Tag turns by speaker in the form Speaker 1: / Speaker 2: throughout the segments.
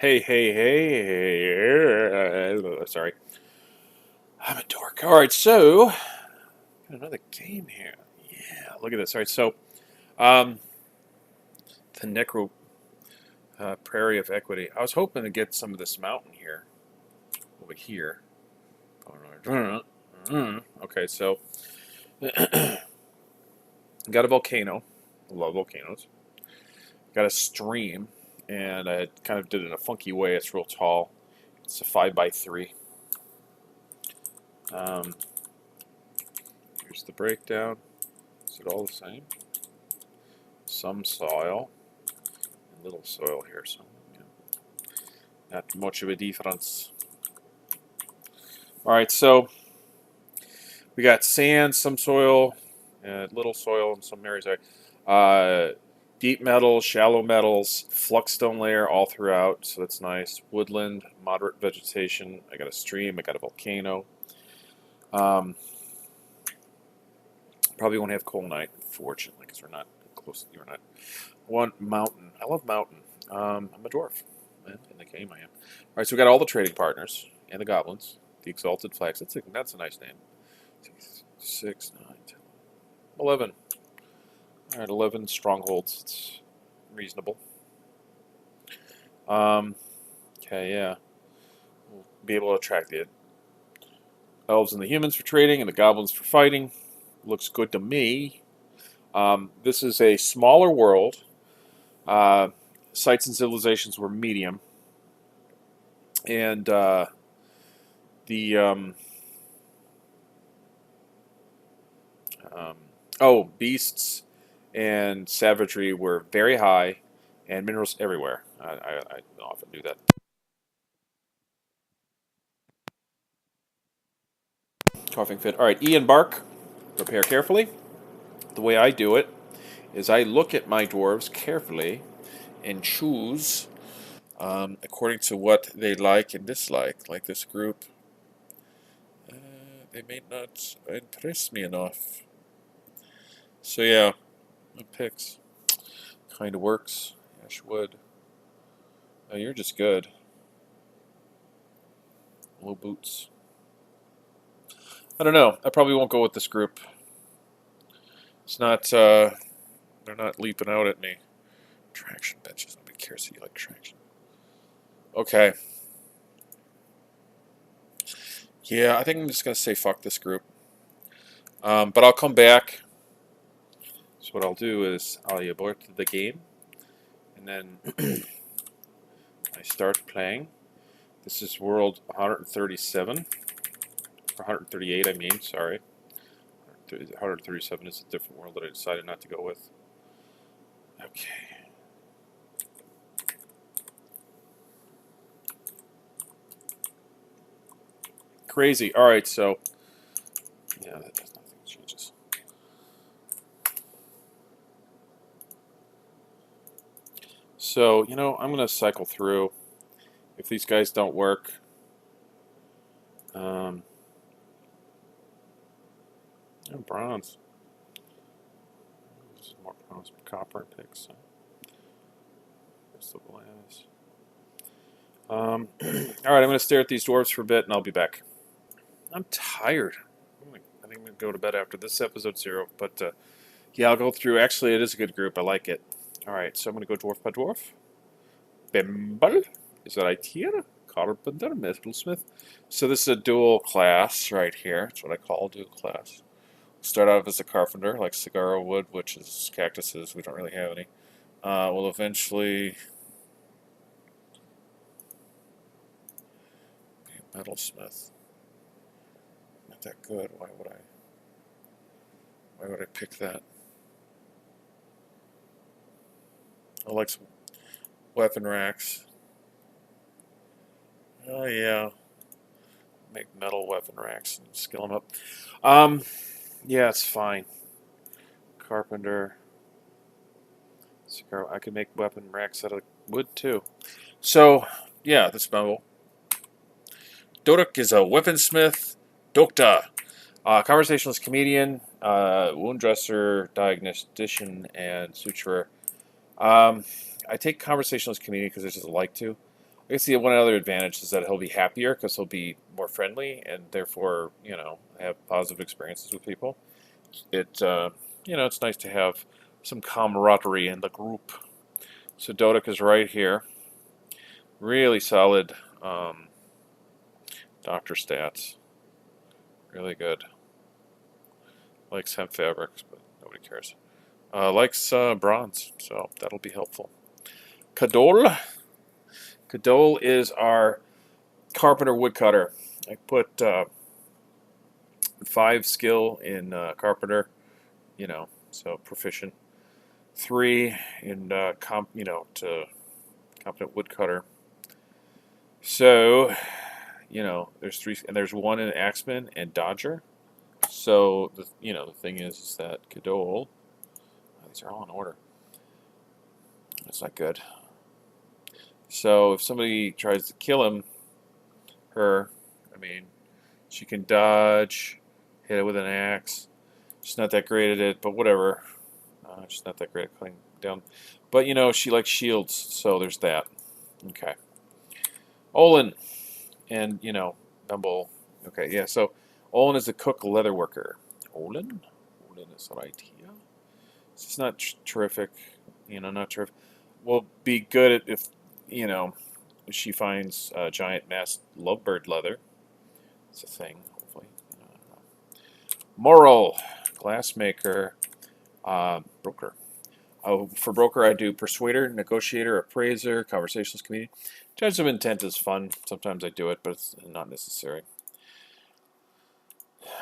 Speaker 1: Hey. Sorry. I'm a dork. All right, so got another game here. Yeah, look at this. All right, so um, the Necro Prairie of Equity. I was hoping to get some of this mountain here, over here. Okay, so got a volcano. I love volcanoes. Got a stream, and I kind of did it in a funky way. It's real tall. It's a 5 by 3. Um, Here's the breakdown. Is it all the same? Some soil, and little soil here, so yeah, not much of a difference. All right, so we got sand, some soil, little soil in some areas. Deep metals, shallow metals, fluxstone layer all throughout, so that's nice. Woodland, moderate vegetation. I got a stream. I got a volcano. Um, Probably won't have coalnite, unfortunately, because we're not close. You're not. One mountain. I love mountain. I'm a dwarf. In the game, I am. All right, so we got all the trading partners and the goblins. The exalted flags. That's a nice name. 6, 9, 10, 11. All right, 11 strongholds. It's reasonable. Okay, yeah. We'll be able to attract the elves and the humans for trading and the goblins for fighting. Looks good to me. This is a smaller world. Sites and civilizations were medium. And the beasts and savagery were very high, and minerals everywhere. I often do that. Coughing fit. All right, E and bark. Prepare carefully. The way I do it is I look at my dwarves carefully and choose according to what they like and dislike. Like this group, they may not impress me enough. So yeah, my picks kind of works. Ash wood. Oh, you're just good. Low boots. I don't know. I probably won't go with this group. It's not. They're not leaping out at me. Traction benches. Nobody cares if you like traction. Okay. Yeah, I think I'm just gonna say fuck this group. But I'll come back. So what I'll do is I'll abort the game, and then I start playing. This is world 137, or 138. I mean, sorry. 137 is a different world that I decided not to go with. Okay. Crazy. All right, so yeah, that does nothing. It changes. So I'm gonna cycle through. If these guys don't work, oh, bronze. This is more bronze, copper picks. So. Crystal glass. All right, I'm gonna stare at these dwarves for a bit, and I'll be back. I'm tired. I think I'm gonna go to bed after this episode 0. But yeah, I'll go through. Actually, it is a good group. I like it. All right, so I'm gonna go dwarf by dwarf. Bimble. Is that right here? Carpenter, metalsmith. So this is a dual class right here. That's what I call a dual class. Start out as a carpenter, like cigar wood, which is cactuses. We don't really have any. We'll eventually be a metalsmith. Not that good. Why would I pick that? I like some weapon racks. Oh yeah, make metal weapon racks and skill them up. Yeah, it's fine. Carpenter. Cigar. I could make weapon racks out of wood too. So yeah, this memo. Doduk is a weaponsmith. Dokta, conversationalist comedian, wound dresser, diagnostician, and suturer. I take conversationalist comedian because I just like to. I guess the one other advantage is that he'll be happier because he'll be more friendly and therefore, have positive experiences with people. It's nice to have some camaraderie in the group. So Dodic is right here. Really solid doctor stats. Really good. Likes hemp fabrics, but nobody cares. Likes bronze, so that'll be helpful. Kadol. Kadol is our carpenter woodcutter. I put 5 skill in carpenter, so proficient. 3 in to competent woodcutter. So, there's 3, and there's 1 in axeman and dodger. So the thing is that Kadol, these are all in order. That's not good. So if somebody tries to kill her, she can dodge, hit it with an axe. She's not that great at it, but whatever. She's not that great at cutting down. But she likes shields, so there's that. Okay. Olin and Bumble. Okay, yeah. So Olin is a cook leather worker. Olin is right here. It's not terrific. Not terrific. Will be good at if she finds giant mass lovebird leather. It's a thing, hopefully. Moral, glassmaker, broker. For broker, I do persuader, negotiator, appraiser, conversations comedian. Judge of intent is fun. Sometimes I do it, but it's not necessary.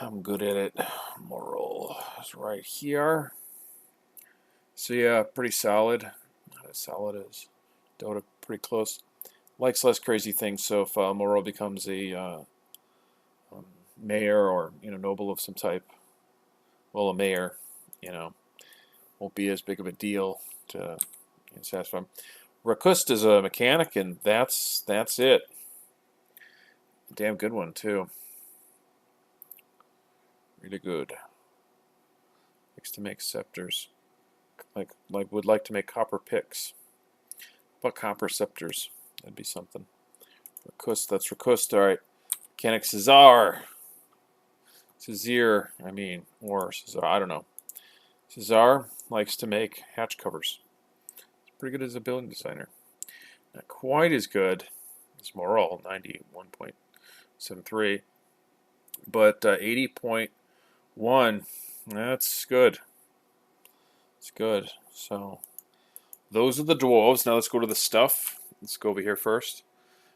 Speaker 1: I'm good at it. Moral is right here. So yeah, pretty solid. Not as solid as Dota, pretty close. Likes less crazy things. So if Moral becomes a mayor or noble of some type, well, a mayor, won't be as big of a deal to satisfy him. Rakust is a mechanic, and that's it. A damn good one too. Really good. Likes to make scepters. Would like to make copper picks. But copper scepters, that'd be something. Rakust, that's Rakust. All right. Mechanic Cesar. Cesar, or Cesar, I don't know. Cesar likes to make hatch covers. He's pretty good as a building designer. Not quite as good as Moral, 91.73, but 80.1. That's good. It's good. So those are the dwarves. Now let's go to the stuff. Let's go over here first.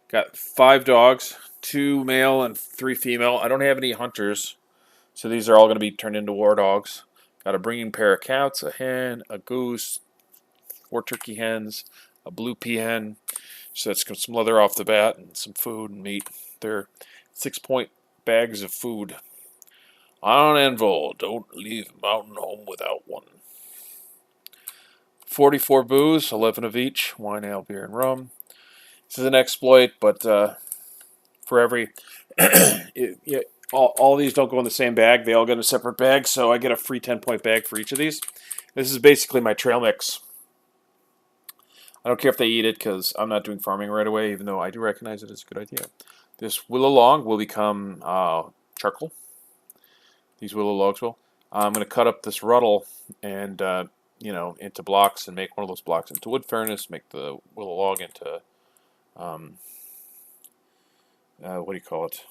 Speaker 1: Got 5 dogs, 2 male and 3 female. I don't have any hunters, so these are all going to be turned into war dogs. Got a bringing pair of cats, a hen, a goose, 4 turkey hens, a blue peahen. So that's some leather off the bat and some food and meat. They're 6-point bags of food. On Anvil, don't leave mountain home without one. 44 booze, 11 of each, wine, ale, beer, and rum. This is an exploit, but for every... all these don't go in the same bag. They all get a separate bag, so I get a free 10-point bag for each of these. This is basically my trail mix. I don't care if they eat it because I'm not doing farming right away, even though I do recognize it as a good idea. This willow log will become charcoal. These willow logs will. I'm going to cut up this ruddle and, into blocks and make one of those blocks into wood furnace, make the willow log into, what do you call it?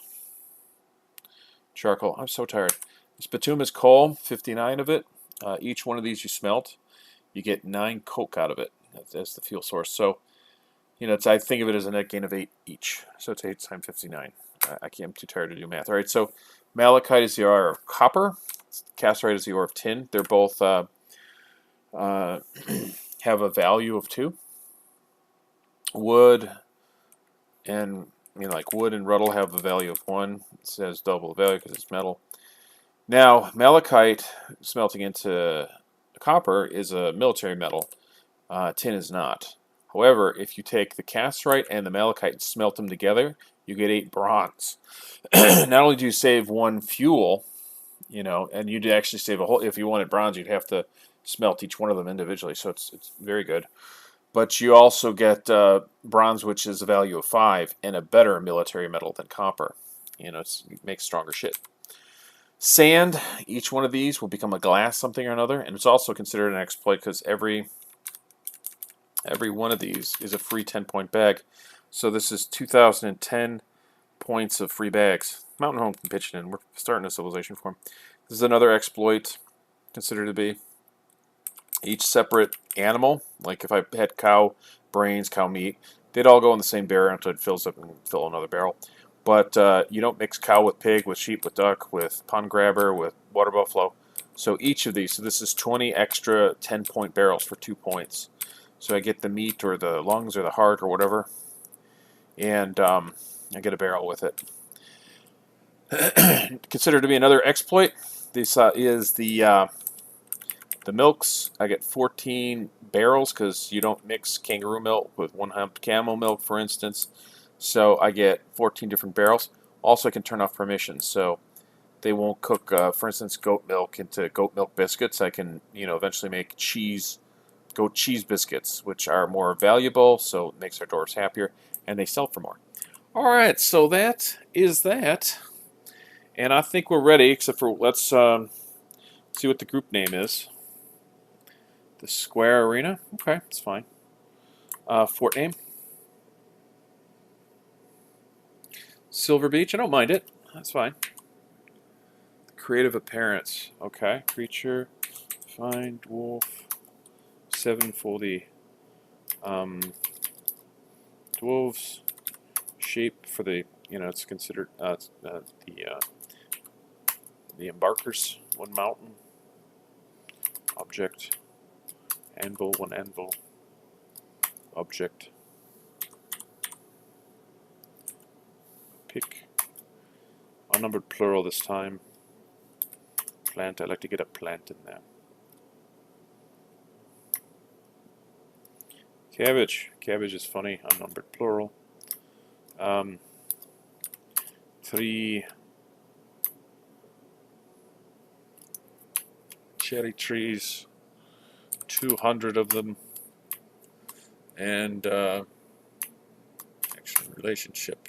Speaker 1: Charcoal. I'm so tired. This bituminous coal, 59 of it. Each one of these you smelt, you get 9 coke out of it. That's the fuel source. So, I think of it as a net gain of 8 each. So it's 8 times 59. I'm too tired to do math. All right, so malachite is the ore of copper. Cassiterite is the ore of tin. They're both have a value of 2. Wood and wood and ruddle have a value of 1. It says double the value because it's metal. Now, malachite smelting into copper is a military metal. Tin is not. However, if you take the cassiterite and the malachite and smelt them together, you get 8 bronze. Not only do you save 1 fuel, and you'd actually save a whole. If you wanted bronze, you'd have to smelt each one of them individually. So it's very good. But you also get bronze, which is a value of 5, and a better military metal than copper. You know, it makes stronger shit. Sand, each one of these will become a glass something or another, and it's also considered an exploit because every one of these is a free 10-point bag. So this is 2010 points of free bags. Mountain Home can pitch it in. We're starting a civilization form. This is another exploit considered to be each separate animal. Like if I had cow brains, cow meat, they'd all go in the same barrel until it fills up and fill another barrel. But you don't mix cow with pig, with sheep, with duck, with pond grabber, with water buffalo. So each of these, so this is 20 extra 10-point barrels for 2 points. So I get the meat or the lungs or the heart or whatever, and I get a barrel with it. Considered to be another exploit. This is the milks. I get 14 barrels because you don't mix kangaroo milk with one hump camel milk, for instance. So I get 14 different barrels. Also, I can turn off permissions, so they won't cook, for instance, goat milk into goat milk biscuits. I can, eventually make goat cheese biscuits, which are more valuable, so it makes our dwarves happier, and they sell for more. All right, so that is that, and I think we're ready. Except for let's see what the group name is. The Square Arena. Okay, that's fine. Fort name. Silverbeach. I don't mind it. That's fine. Creative appearance. Okay. Creature. Find dwarf. 7 for the dwarves. Shape for the, it's considered the embarkers. 1 mountain. Object. Anvil. 1 anvil. Object. Pick. Unnumbered plural this time. Plant. I like to get a plant in there. Cabbage. Cabbage is funny. Unnumbered plural. 3 cherry trees. 200 of them. And action relationship.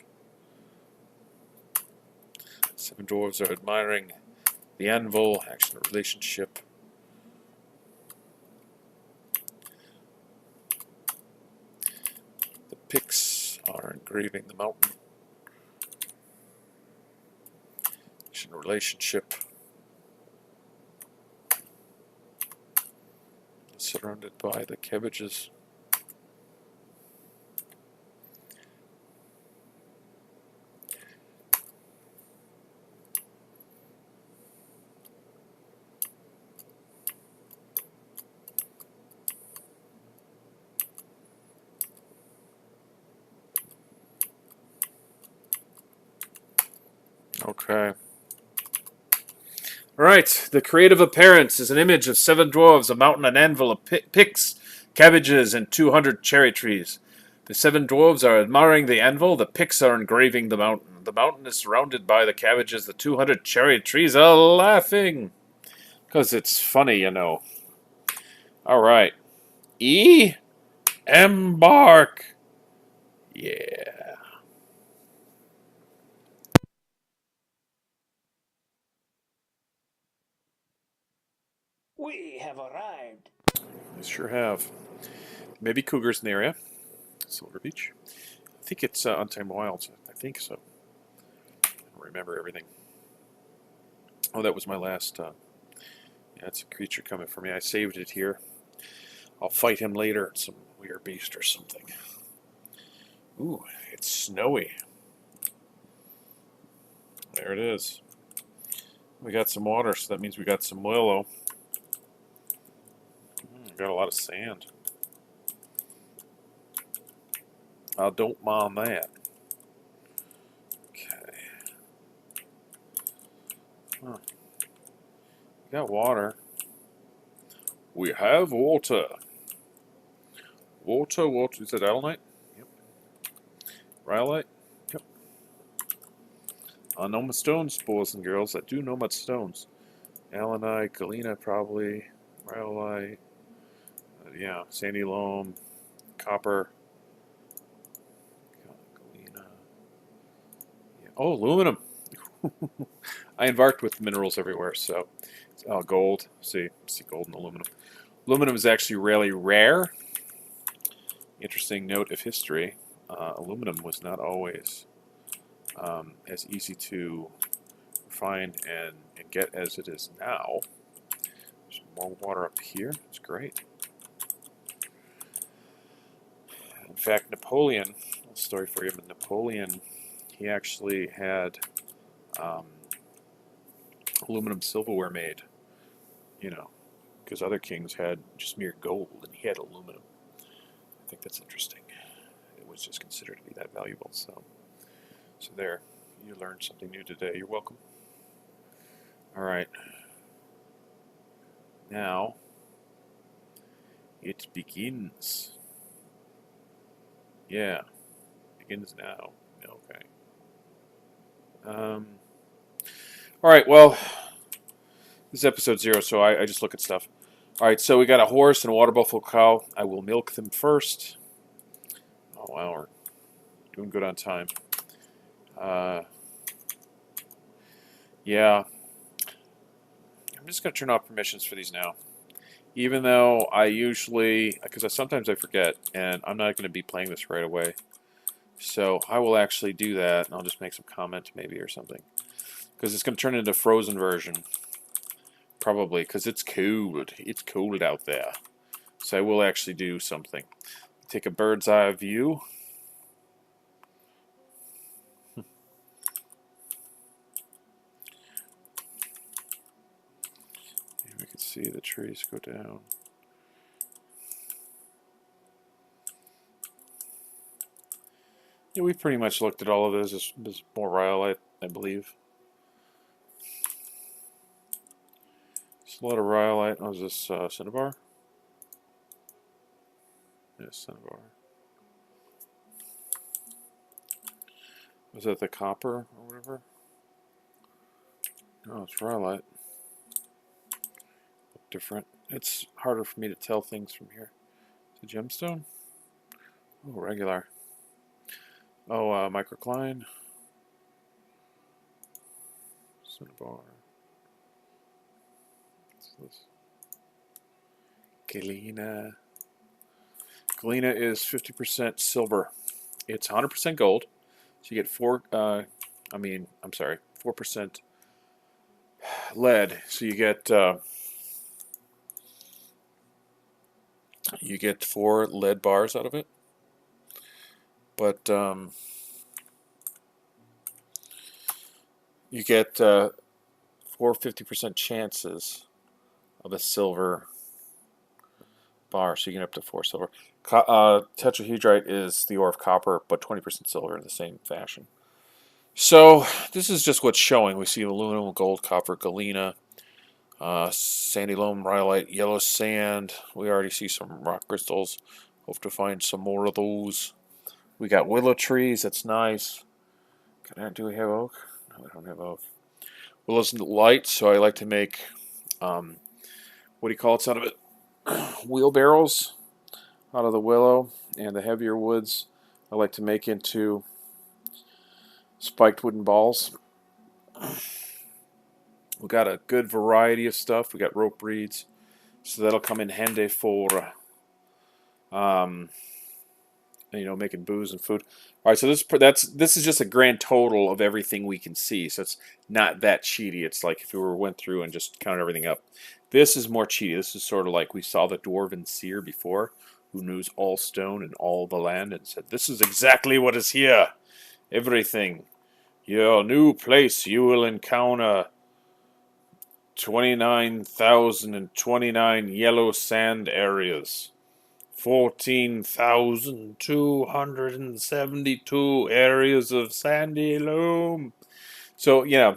Speaker 1: 7 dwarves are admiring the anvil. Action relationship. The picks are engraving the mountain. Action relationship. Surrounded by the cabbages. Okay. Alright, the creative appearance is an image of 7 dwarves, a mountain, an anvil, of picks, cabbages, and 200 cherry trees. The 7 dwarves are admiring the anvil, the picks are engraving the mountain. The mountain is surrounded by the cabbages, the 200 cherry trees are laughing. Because it's funny, Alright. Embark! Yeah.
Speaker 2: We have arrived.
Speaker 1: We sure have. Maybe cougars in the area. Silverbeach. I think it's Untamed Wilds. I think so. I don't remember everything. Oh, that was my last. Yeah, it's a creature coming for me. I saved it here. I'll fight him later. It's some weird beast or something. Ooh, it's snowy. There it is. We got some water, so that means we got some willow. Got a lot of sand. I don't mind that. Okay. Huh. We got water. We have water. Water. Is it alunite? Yep. Rhyolite? Yep. I know my stones, boys and girls. I do know my stones. Alunite, galena probably. Rhyolite. Yeah, sandy loam. copper. Galena. Yeah. Oh, aluminum. I embarked with minerals everywhere, so gold. See gold and aluminum. Aluminum is actually really rare. Interesting note of history. Aluminum was not always as easy to find and get as it is now. There's more water up here. It's great. In fact, Napoleon, a little story for you, but Napoleon, he actually had aluminum silverware made, you know, because other kings had just mere gold and he had aluminum. I think that's interesting. It was just considered to be that valuable. So there, you learned something new today. You're welcome. All right. Now, it begins. Yeah, begins now. Okay. All right, well, this is episode 0, so I just look at stuff. All right, so we got a horse and a water buffalo cow. I will milk them first. Oh, wow, we're doing good on time. Yeah. I'm just going to turn off permissions for these now. Even though I usually, because sometimes I forget, and I'm not going to be playing this right away. So I will actually do that, and I'll just make some comment maybe or something. Because it's going to turn into a frozen version. Probably, because it's cold. It's cold out there. So I will actually do something. Take a bird's eye view. We can see the trees go down. Yeah, we've pretty much looked at all of this. There's more rhyolite, I believe. There's a lot of rhyolite. Oh, is this cinnabar? Yes, cinnabar. Was that the copper or whatever? No, it's rhyolite. Different. It's harder for me to tell things from here. It's a gemstone? Oh, regular. Oh, microcline. Cinnabar. What's this? Galena. Galena is 50% silver. It's 100% gold. So you get 4% lead. So you get 4 lead bars out of it. But you get 4 50% chances of a silver bar, so you get up to 4 silver. Tetrahedrite is the ore of copper, but 20% silver in the same fashion. So this is just what's showing. We see aluminum, gold, copper, galena, sandy loam, rhyolite, yellow sand. We already see some rock crystals. Hope to find some more of those. We got willow trees. That's nice. Do we have oak? No, we don't have oak. Willow's light, so I like to make, what do you call it out of it? Wheelbarrows out of the willow, and the heavier woods I like to make into spiked wooden balls. We got a good variety of stuff. We got rope reeds, so that'll come in handy for making booze and food. All right, so this is just a grand total of everything we can see. So it's not that cheaty. It's like if we went through and just counted everything up. This is more cheaty. This is sort of like we saw the dwarven seer before, who knows all stone and all the land, and said, "This is exactly what is here. Everything. Your new place, you will encounter 29,029 yellow sand areas. 14,272 areas of sandy loam." So, yeah,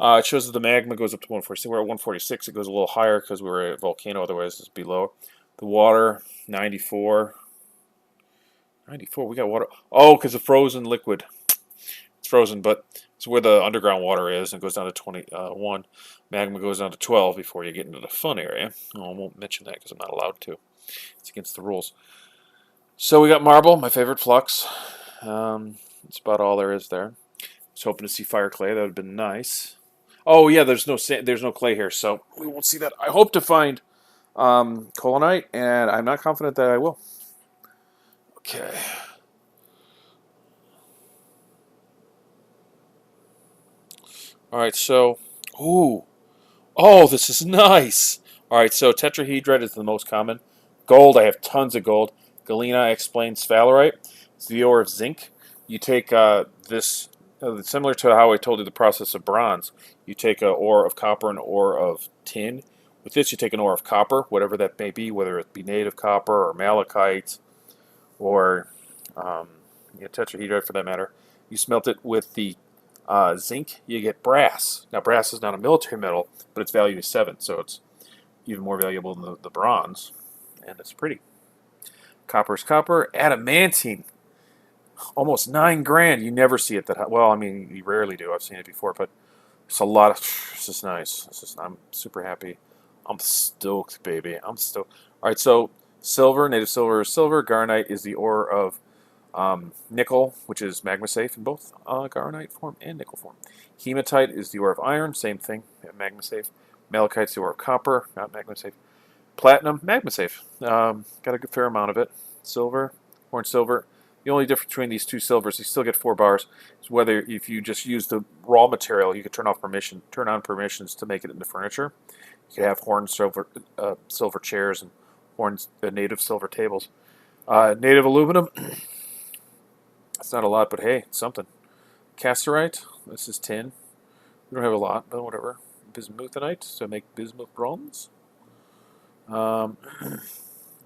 Speaker 1: it shows that the magma goes up to 146. We're at 146. It goes a little higher because we were at a volcano, otherwise it's below. The water, 94. 94, we got water. Oh, because of frozen liquid. It's frozen, but it's where the underground water is, and it goes down to 21. Magma goes down to 12 before you get into the fun area. Oh, I won't mention that because I'm not allowed to. It's against the rules. So we got marble, my favorite flux. That's about all there is there. I was hoping to see fire clay. That would have been nice. Oh yeah, there's no clay here, so we won't see that. I hope to find colonite, and I'm not confident that I will. Okay. All right. So, ooh, oh, this is nice. All right. So tetrahedrite is the most common. Gold. I have tons of gold. Galena. I explained sphalerite. It's the ore of zinc. You take this. Similar to how I told you the process of bronze, you take an ore of copper and an ore of tin. With this, you take an ore of copper, whatever that may be, whether it be native copper or malachite or um, tetrahedrite for that matter. You smelt it with the zinc, you get brass. Now, brass is not a military metal, but its value is 7, so it's even more valuable than the bronze, and it's pretty. Copper is copper. Adamantine, almost 9 grand. You never see it that high. Well, I mean, you rarely do. I've seen it before, but it's a lot of. This is nice. I'm super happy. I'm stoked, baby. I'm stoked. All right, so silver, native silver is silver. Garnite is the ore of nickel, which is magma safe in both garnite form and nickel form. Hematite is the ore of iron, same thing, magma safe. Malachite is the ore of copper, not magma safe. Platinum, magma safe. Got a good fair amount of it. Silver, orange silver. The only difference between these two silvers, you still get 4 bars. Is whether if you just use the raw material, you could turn on permissions to make it into furniture. You could have horn silver chairs and native silver tables. Native aluminum. It's not a lot, but hey, it's something. Casterite. This is tin. We don't have a lot, but whatever. Bismuthinite, so make bismuth bronze. Let's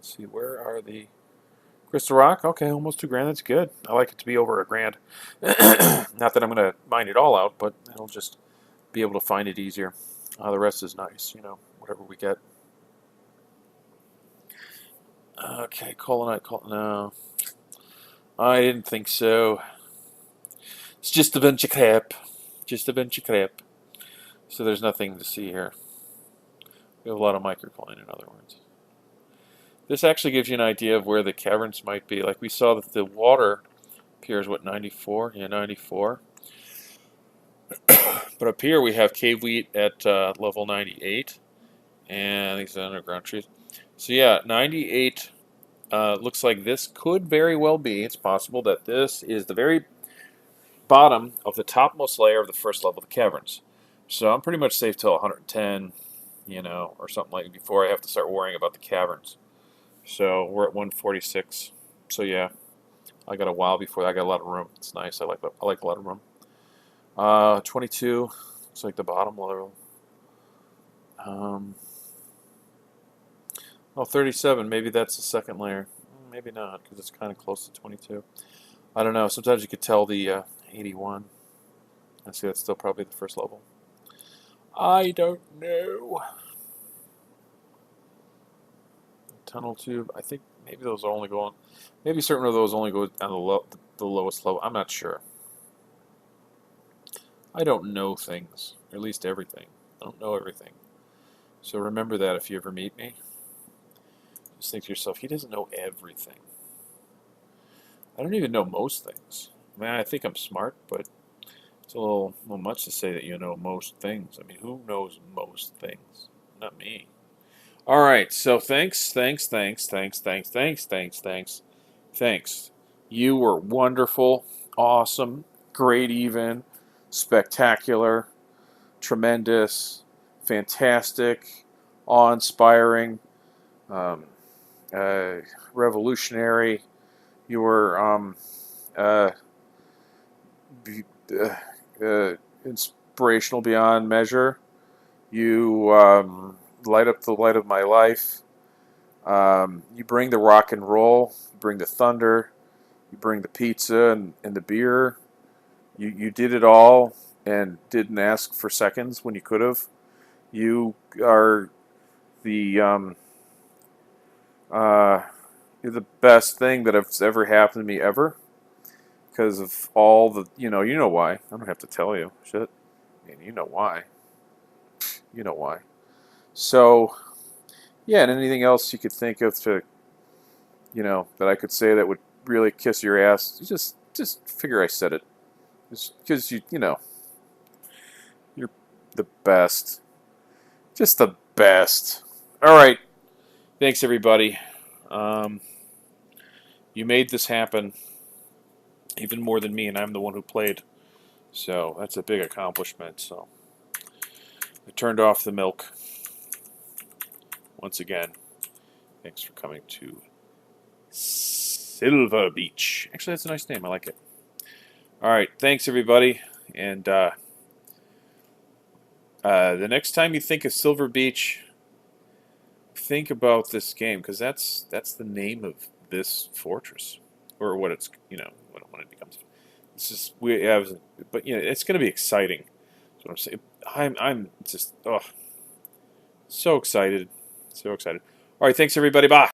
Speaker 1: see, where are the crystal rock? Okay, almost 2 grand. That's good. I like it to be over 1 grand. Not that I'm going to mine it all out, but it'll just be able to find it easier. The rest is nice, whatever we get. Okay, colonite. No, I didn't think so. It's just a bunch of crap. Just a bunch of crap. So there's nothing to see here. We have a lot of microcoin, in other words. This actually gives you an idea of where the caverns might be. Like we saw that the water appears, what, 94? Yeah, 94. But up here we have cave wheat at level 98. And these are underground trees. So yeah, 98 looks like this could very well be. It's possible that this is the very bottom of the topmost layer of the first level of the caverns. So I'm pretty much safe till 110, or something like before I have to start worrying about the caverns. So we're at 146. So yeah, I got a while before that. I got a lot of room. It's nice. I like a lot of room. 22. It's like the bottom level. 37. Maybe that's the second layer. Maybe not, because it's kind of close to 22. I don't know. Sometimes you could tell the 81. I see that's still probably the first level. I don't know. Tunnel tube. I think maybe those are only going. Maybe certain of those only go on the lowest level. I'm not sure. I don't know things, or at least everything. I don't know everything. So remember that if you ever meet me. Just think to yourself, he doesn't know everything. I don't even know most things. I mean, I think I'm smart, but it's a little much to say that you know most things. I mean, who knows most things? Not me. All right, so thanks. You were wonderful, awesome, great even, spectacular, tremendous, fantastic, awe-inspiring, um, uh, revolutionary. You were uh, inspirational beyond measure. You light up the light of my life. You bring the rock and roll. You bring the thunder. You bring the pizza and the beer. You did it all and didn't ask for seconds when you could have. You are the you're the best thing that has ever happened to me ever. Because of all the you know why. I don't have to tell you. Shit. I mean, you know why. You know why. So yeah, and anything else you could think of to you know, that I could say that would really kiss your ass, just figure I said it. Just because you know, you're the best. Just the best. All right. Thanks, everybody. You made this happen even more than me, and I'm the one who played. So that's a big accomplishment. So I turned off the milk. Once again, thanks for coming to Silverbeach. Actually, that's a nice name. I like it. All right. Thanks, everybody. And the next time you think of Silverbeach, think about this game, because that's the name of this fortress, or what it's, you know, when it becomes. It's just we have, but you know, it's going to be exciting. That's what I'm saying. I'm just so excited, so excited. All right, thanks everybody. Bye.